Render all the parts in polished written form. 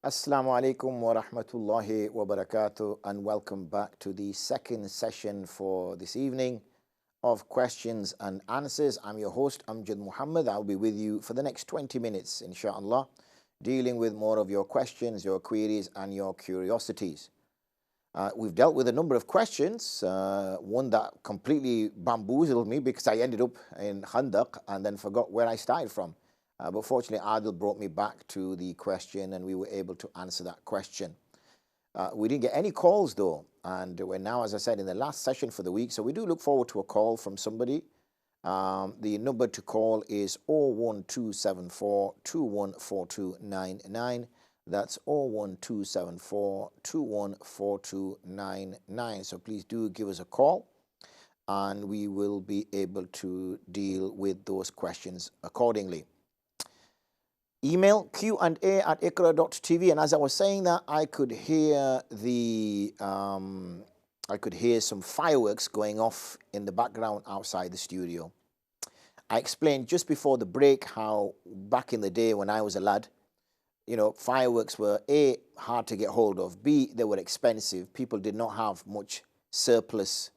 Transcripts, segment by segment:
Assalamu alaikum wa rahmatullahi wa barakatuh, and welcome back to the second session for this evening of questions and answers. I'm your host, Amjad Muhammad. I'll be with you for the next 20 minutes, inshallah, dealing with more of your questions, your queries, and your curiosities. We've dealt with a number of questions, one that completely bamboozled me because I ended up in Khandaq and then forgot where I started from. But fortunately, Adil brought me back to the question and we were able to answer that question. We didn't get any calls though, and we're now, as I said, in the last session for the week, so we do look forward to a call from somebody. The number to call is 01274 214299. That's 01274 214299. So please do give us a call and we will be able to deal with those questions accordingly. Email q&a@iqra.tv, and as I was saying that, I could hear some fireworks going off in the background outside the studio. I explained just before the break how back in the day when I was a lad, fireworks were A, hard to get hold of, B, they were expensive. People did not have much surplus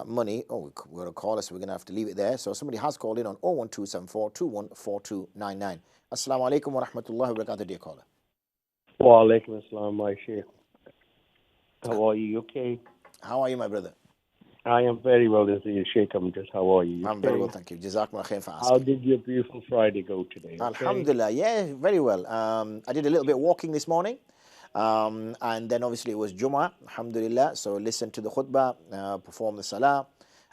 money. Oh, we're going to call us, so we're going to have to leave it there. So somebody has called in on 01274 214299. Assalamu alaikum wa rahmatullahi wa barakatuh, dear caller. Wa alaikum assalam, my Sheikh. How are you? Okay? How are you, my brother? I am very well, Sheikh. How are you? I'm very well, thank you. Jazakumullah khair for asking. How did your beautiful Friday go today? Okay? Alhamdulillah, yeah, very well. I did a little bit of walking this morning. And then obviously it was Jummah, alhamdulillah. So listened to the khutbah, performed the salah.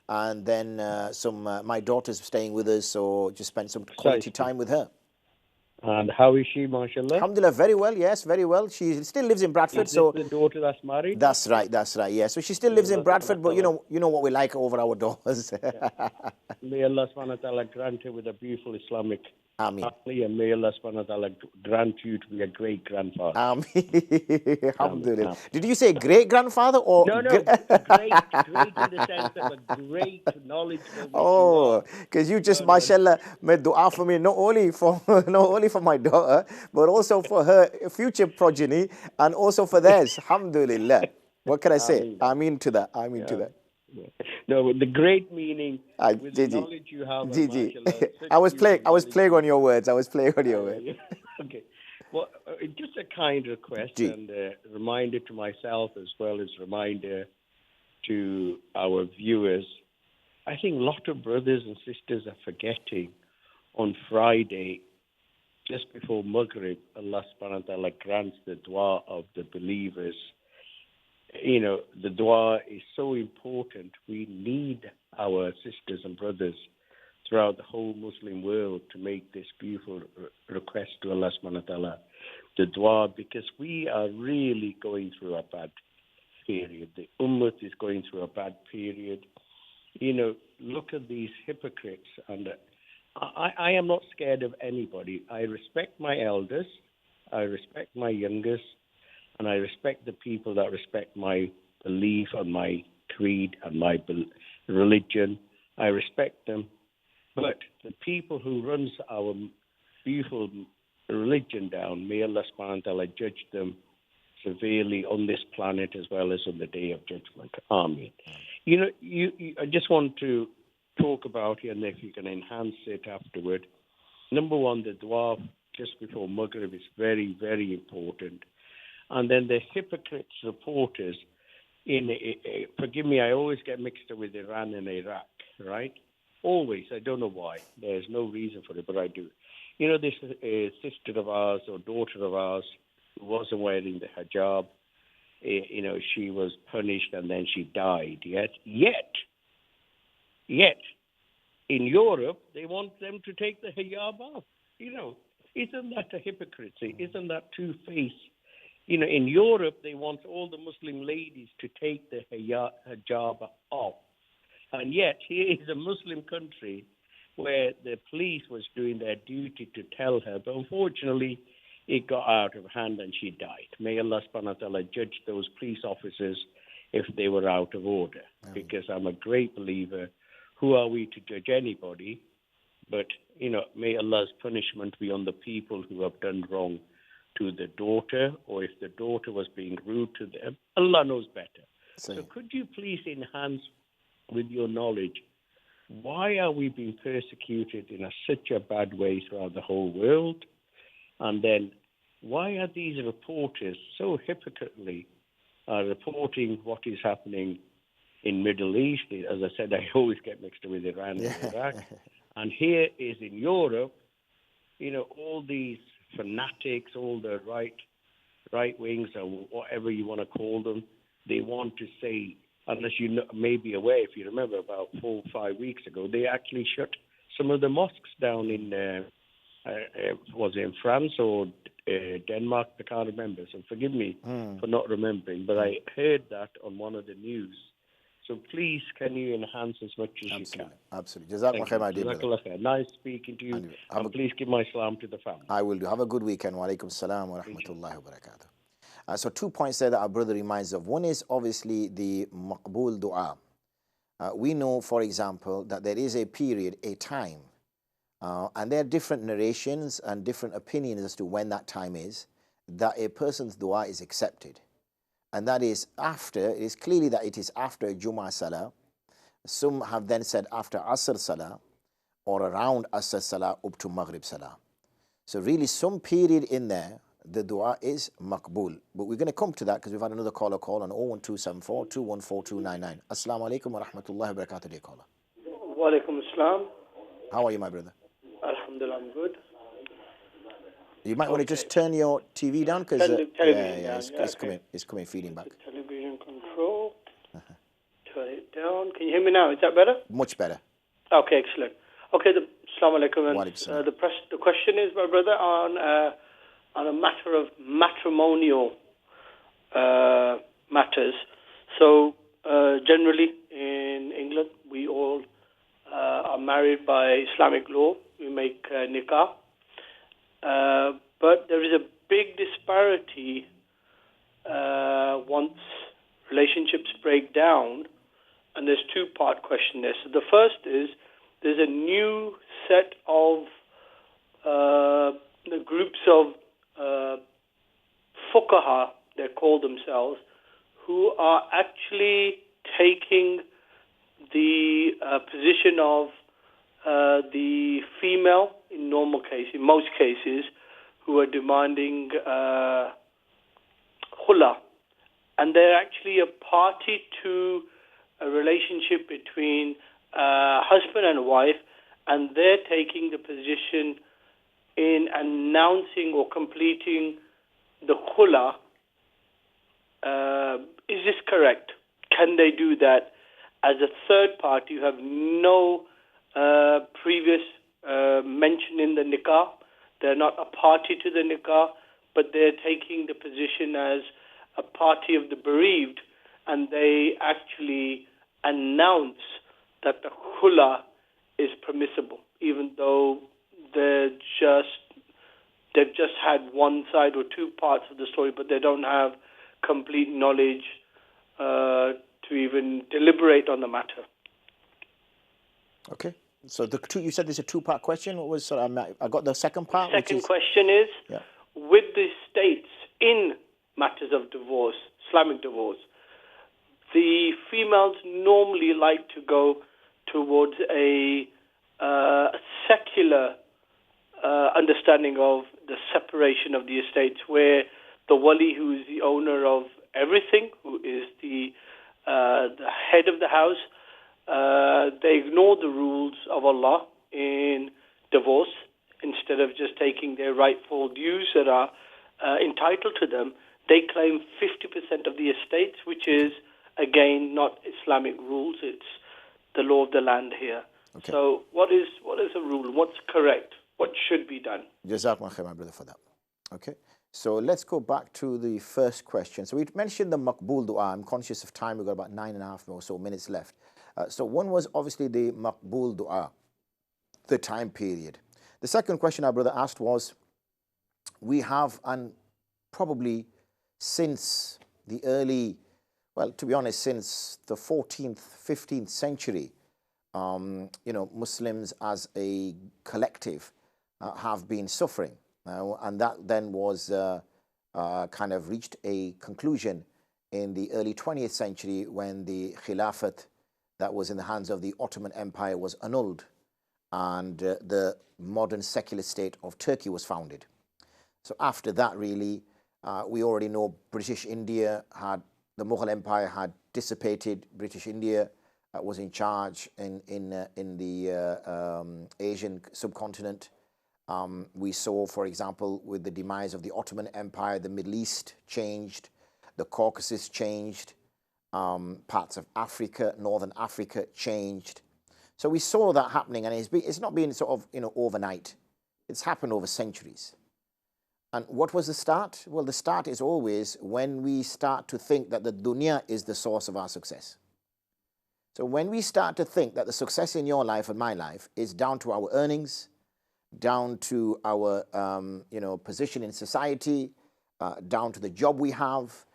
And then my daughter's staying with us, so just spent some quality time with her. And how is she, mashallah? Alhamdulillah, very well, yes, very well. She still lives in Bradford. Is this the daughter that's married? That's right, yeah. So she still lives in Bradford, but you know what we like over our daughters. May Allah subhanahu wa ta'ala grant her with a beautiful Islamic Ameen. family, and may Allah subhanahu wa ta'ala grant you to be a great grandfather. Ameen. Alhamdulillah. Did you say great grandfather or? No, great in the sense of a great knowledgeable. Oh, because you just, mashallah, made dua for me, not only for my daughter, but also for her future progeny and also for theirs. Alhamdulillah. What can I say? Ameen to that. Ameen to that. No, the great meaning with the knowledge you have. I was playing on your words. Okay. Well, just a kind request and a reminder to myself as well as reminder to our viewers. I think a lot of brothers and sisters are forgetting on Friday, just before Maghrib, Allah subhanahu wa ta'ala grants the dua of the believers. The dua is so important. We need our sisters and brothers throughout the whole Muslim world to make this beautiful request to Allah subhanahu wa ta'ala, the dua, because we are really going through a bad period. The ummah is going through a bad period. Look at these hypocrites. And I am not scared of anybody. I respect my elders. I respect my youngest. And I respect the people that respect my belief and my creed and my religion. I respect them. But the people who runs our beautiful religion down, may Allah subhanahu wa ta'ala judge them severely on this planet as well as on the day of judgment. Ameen. I just want to talk about here, and if you can enhance it afterward. Number one, the dua just before Maghrib is very, very important. And then the hypocrites reporters forgive me, I always get mixed up with Iran and Iraq, right? Always. I don't know why. There's no reason for it, but I do. This sister of ours or daughter of ours who wasn't wearing the hijab, she was punished and then she died. Yet, in Europe, they want them to take the hijab off. Isn't that a hypocrisy? Isn't that two-faced? In Europe, they want all the Muslim ladies to take the hijab off. And yet, here is a Muslim country where the police was doing their duty to tell her, but unfortunately, it got out of hand and she died. May Allah subhanahu wa ta'ala judge those police officers if they were out of order. Because I'm a great believer. Who are we to judge anybody? But, may Allah's punishment be on the people who have done wrong to the daughter, or if the daughter was being rude to them. Allah knows better. So could you please enhance with your knowledge, why are we being persecuted in such a bad way throughout the whole world? And then why are these reporters so hypocritically reporting what is happening in Middle East? As I said, I always get mixed up with Iran and Iraq. And here is in Europe, all these fanatics, all the right wings, or whatever you want to call them, they want to say, unless you may be aware, if you remember about 4 or 5 weeks ago, they actually shut some of the mosques down in, was it in France or Denmark? I can't remember, so forgive me for not remembering, but I heard that on one of the news. So please, can you enhance as much as you can? Absolutely. Jazakallah khair, my dear brother. Nice speaking to you. And please give my salam to the family. I will do. Have a good weekend. Wa alaikum salam wa rahmatullahi wa barakatuh. So 2 points there that our brother reminds of. One is obviously the maqbool dua. We know, for example, that there is a period, a time, and there are different narrations and different opinions as to when that time is, that a person's dua is accepted. And that is after, it is clearly that it is after Jummah Salah. Some have then said after Asr Salah, or around Asr Salah up to Maghrib Salah. So really some period in there, the dua is maqbool. But we're going to come to that because we've had another caller call on 01274 214 299. Assalamu alaikum wa rahmatullahi wa barakatuh, dear caller. Wa alaikum assalam. How are you, my brother? Alhamdulillah, I'm good. You might want to just turn your TV down because it's coming feeding back. Television control. Turn it down. Can you hear me now? Is that better? Much better. Okay, excellent. Okay, Assalamu alaikum. The question is, my brother, on a matter of matrimonial matters. So generally in England, we all are married by Islamic law. We make nikah. But there is a big disparity once relationships break down, and there's two-part question there. So the first is, there's a new set of the groups of fuqaha, they call themselves, who are actually taking the position of the female in most cases, who are demanding khula. And they're actually a party to a relationship between husband and wife, and they're taking the position in announcing or completing the khula. Is this correct? Can they do that as a third party? You have no previous mention in the nikah. They're not a party to the nikah, but they're taking the position as a party of the bereaved, and they actually announce that the khula is permissible, even though they've just had one side or two parts of the story, but they don't have complete knowledge to even deliberate on the matter. Okay. So you said there's a two-part question. What was I got the second part? The second question is, with the states in matters of divorce, Islamic divorce, the females normally like to go towards a secular understanding of the separation of the estates, where the wali, who is the owner of everything, who is the head of the house, they ignore the rules of Allah in divorce. Instead of just taking their rightful dues that are entitled to them, they claim 50% of the estates, which is, again, not Islamic rules. It's the law of the land here. Okay. So what is the rule? What's correct? What should be done? Jazakallah khair, my brother, for that. Okay. So let's go back to the first question. So we mentioned the maqbool dua. I'm conscious of time. We've got about 9.5 or so minutes left. So one was obviously the maqbool dua, the time period. The second question our brother asked was, we have, and probably since the early, well, to be honest, since the 14th, 15th century, Muslims as a collective have been suffering. And that then was kind of reached a conclusion in the early 20th century when the Khilafat that was in the hands of the Ottoman Empire was annulled and the modern secular state of Turkey was founded. So after that, really, we already know British India had, the Mughal Empire had dissipated. British India was in charge in the Asian subcontinent. We saw, for example, with the demise of the Ottoman Empire, the Middle East changed, the Caucasus changed, parts of Africa, Northern Africa changed. So we saw that happening, and it's not been sort of, overnight. It's happened over centuries. And what was the start? Well, the start is always when we start to think that the dunya is the source of our success. So when we start to think that the success in your life and my life is down to our earnings, down to our position in society, down to the job we have,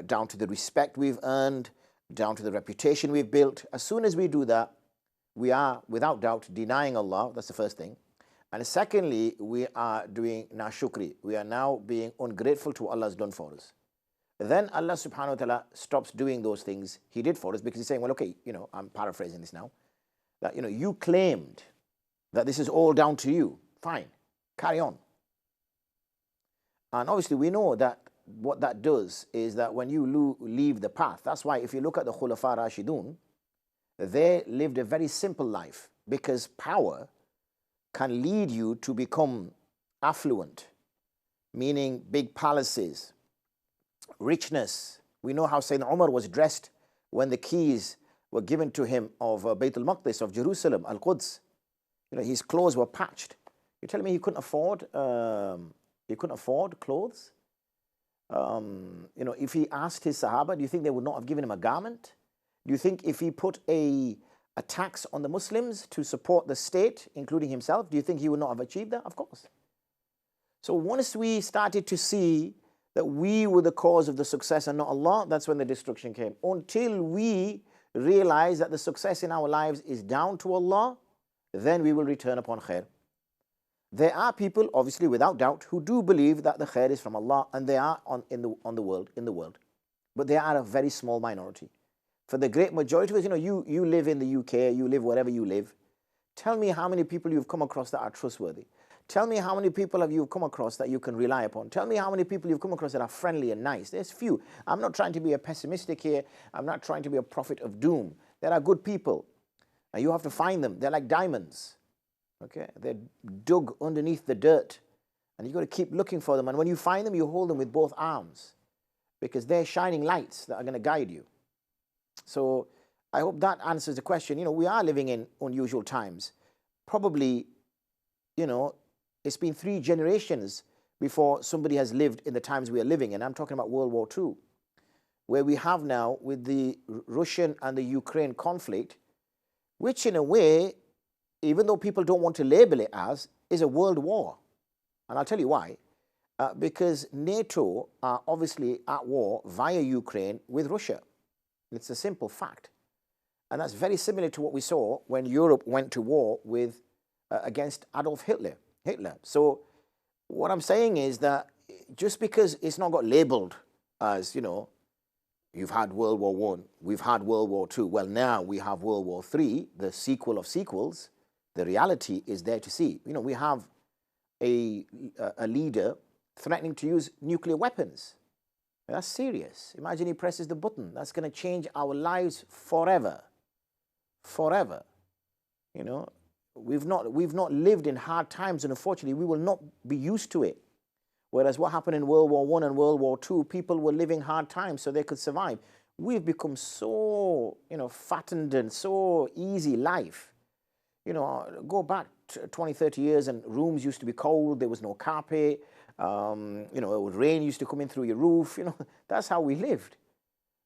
down to the respect we've earned, down to the reputation we've built. As soon as we do that, we are, without doubt, denying Allah. That's the first thing. And secondly, we are doing nashukri. We are now being ungrateful to what Allah has done for us. Then Allah subhanahu wa ta'ala stops doing those things He did for us, because He's saying, well, okay, I'm paraphrasing this now, that, you claimed that this is all down to you. Fine, carry on. And obviously we know that what that does is that when you leave the path, that's why if you look at the Khulafa Rashidun, they lived a very simple life, because power can lead you to become affluent, meaning big palaces, richness. We know how Sayyidina Umar was dressed when the keys were given to him of Bayt al-Maqdis, of Jerusalem, Al-Quds. His clothes were patched. You're telling me he couldn't afford clothes? If he asked his Sahaba, do you think they would not have given him a garment? Do you think if he put a tax on the Muslims to support the state, including himself, do you think he would not have achieved that? Of course. So once we started to see that we were the cause of the success and not Allah, that's when the destruction came. Until we realize that the success in our lives is down to Allah, then we will return upon khair. There are people, obviously, without doubt, who do believe that the khair is from Allah, and they are in the world. But they are a very small minority. For the great majority of us, you live in the UK, you live wherever you live. Tell me how many people you've come across that are trustworthy. Tell me how many people have you come across that you can rely upon. Tell me how many people you've come across that are friendly and nice. There's few. I'm not trying to be a pessimistic here. I'm not trying to be a prophet of doom. There are good people, and you have to find them. They're like diamonds. Okay, they're dug underneath the dirt, and you've got to keep looking for them. And when you find them, you hold them with both arms, because they're shining lights that are going to guide you. So I hope that answers the question. We are living in unusual times. Probably, it's been 3 generations before somebody has lived in the times we are living in. I'm talking about World War II, where we have now with the Russian and the Ukraine conflict, which in a way, even though people don't want to label it as, is a world war. And I'll tell you why. Because NATO are obviously at war via Ukraine with Russia. It's a simple fact. And that's very similar to what we saw when Europe went to war against Adolf Hitler. So what I'm saying is that just because it's not got labeled as, you've had World War I, we've had World War II, well, now we have World War III, the sequel of sequels, the reality is there to see. We have a leader threatening to use nuclear weapons. That's serious. Imagine he presses the button. That's going to change our lives forever. Forever. We've not lived in hard times, and unfortunately, we will not be used to it. Whereas what happened in World War I and World War II, people were living hard times so they could survive. We've become so, fattened and so easy life. Go back 20, 30 years and rooms used to be cold. There was no carpet. Rain used to come in through your roof. That's how we lived.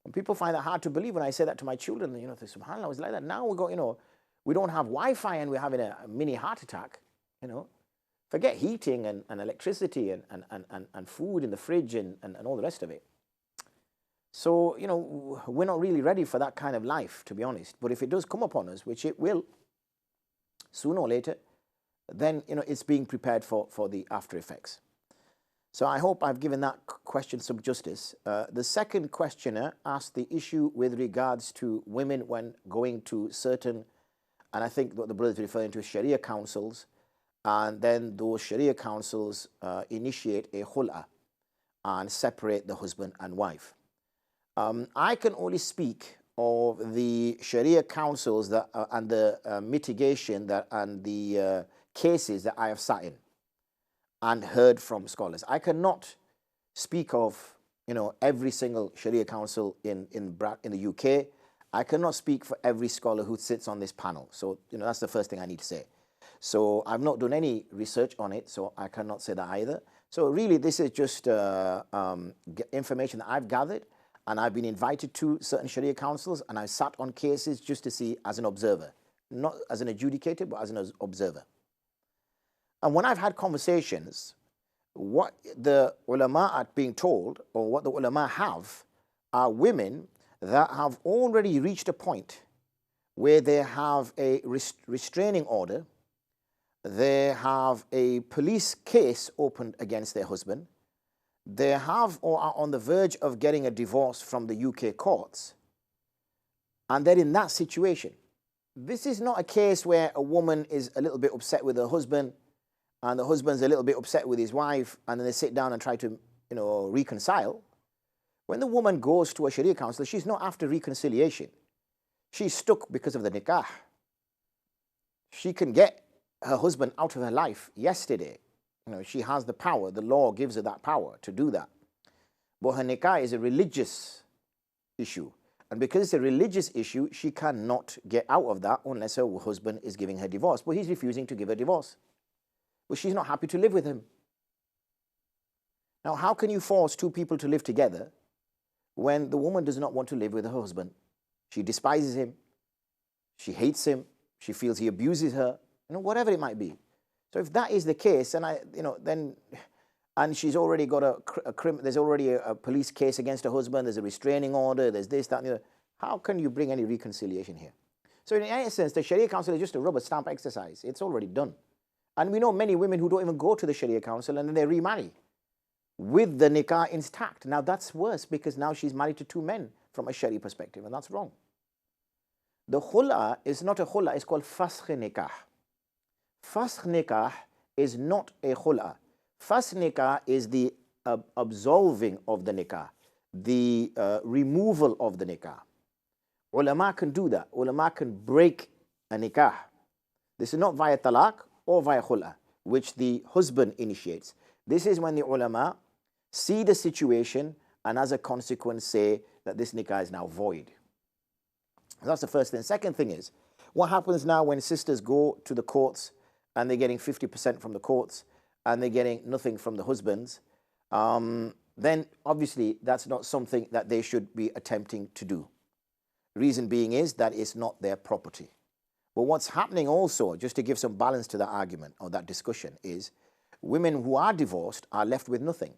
And people find that hard to believe when I say that to my children. They say, SubhanAllah, it was like that. Now we don't have Wi-Fi and we're having a mini heart attack. Forget heating and electricity and food in the fridge and all the rest of it. So, we're not really ready for that kind of life, to be honest. But if it does come upon us, which it will, sooner or later, then, it's being prepared for the after effects. So I hope I've given that question some justice. The second questioner asked the issue with regards to women when going to certain, and I think what the brother is referring to is Sharia councils, and then those Sharia councils initiate a khul'a and separate the husband and wife. I can only speak of the Sharia councils that, and the mitigation that, and the cases that I have sat in and heard from scholars. I cannot speak of, every single Sharia council in the UK. I cannot speak for every scholar who sits on this panel. So, that's the first thing I need to say. So I've not done any research on it, so I cannot say that either. So really, this is just information that I've gathered, and I've been invited to certain Sharia councils, and I sat on cases just to see as an observer, not as an adjudicator, but as an observer. And when I've had conversations, what the ulama are being told, or what the ulama have, are women that have already reached a point where they have a restraining order, they have a police case opened against their husband, they have or are on the verge of getting a divorce from the UK courts, and they're in that situation. This is not a case where a woman is a little bit upset with her husband, and the husband's a little bit upset with his wife, and then they sit down and try to, reconcile. When the woman goes to a Sharia counsellor, she's not after reconciliation. She's stuck because of the nikah. She can get her husband out of her life yesterday. She has the power. The law gives her that power to do that. But her nikah is a religious issue. And because it's a religious issue, she cannot get out of that unless her husband is giving her divorce. But he's refusing to give her divorce. But she's not happy to live with him. Now, how can you force two people to live together when the woman does not want to live with her husband? She despises him. She hates him. She feels he abuses her. Whatever it might be. So if that is the case, and and she's already got there's already a police case against her husband, there's a restraining order, there's this, that, and the other. How can you bring any reconciliation here? So in essence, the Sharia Council is just a rubber stamp exercise. It's already done. And we know many women who don't even go to the Sharia Council and then they remarry with the nikah intact. Now that's worse because now she's married to two men from a Sharia perspective, and that's wrong. The khul'a is not a khul'a, it's called fasakh nikah. Fasakh nikah is not a khul'a. Fasakh nikah is the absolving of the nikah, the removal of the nikah. Ulama can do that. Ulama can break a nikah. This is not via talaq or via khul'a, which the husband initiates. This is when the ulama see the situation and as a consequence say that this nikah is now void. That's the first thing. Second thing is, what happens now when sisters go to the courts and they're getting 50% from the courts and they're getting nothing from the husbands? Then obviously that's not something that they should be attempting to do. Reason being is that it's not their property. But what's happening also, just to give some balance to that argument or that discussion, is women who are divorced are left with nothing.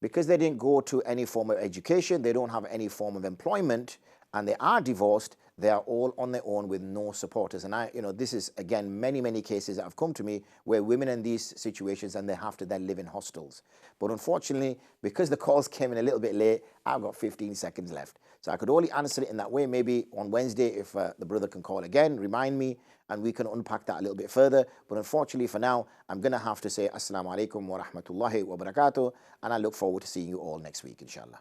Because they didn't go to any form of education, they don't have any form of employment, and they are divorced, they are all on their own with no supporters. And this is, again, many, many cases that have come to me where women in these situations and they have to then live in hostels. But unfortunately, because the calls came in a little bit late, I've got 15 seconds left. So I could only answer it in that way. Maybe on Wednesday, if the brother can call again, remind me, and we can unpack that a little bit further. But unfortunately for now, I'm going to have to say Assalamu alaikum wa rahmatullahi wa barakatuh, and I look forward to seeing you all next week, inshallah.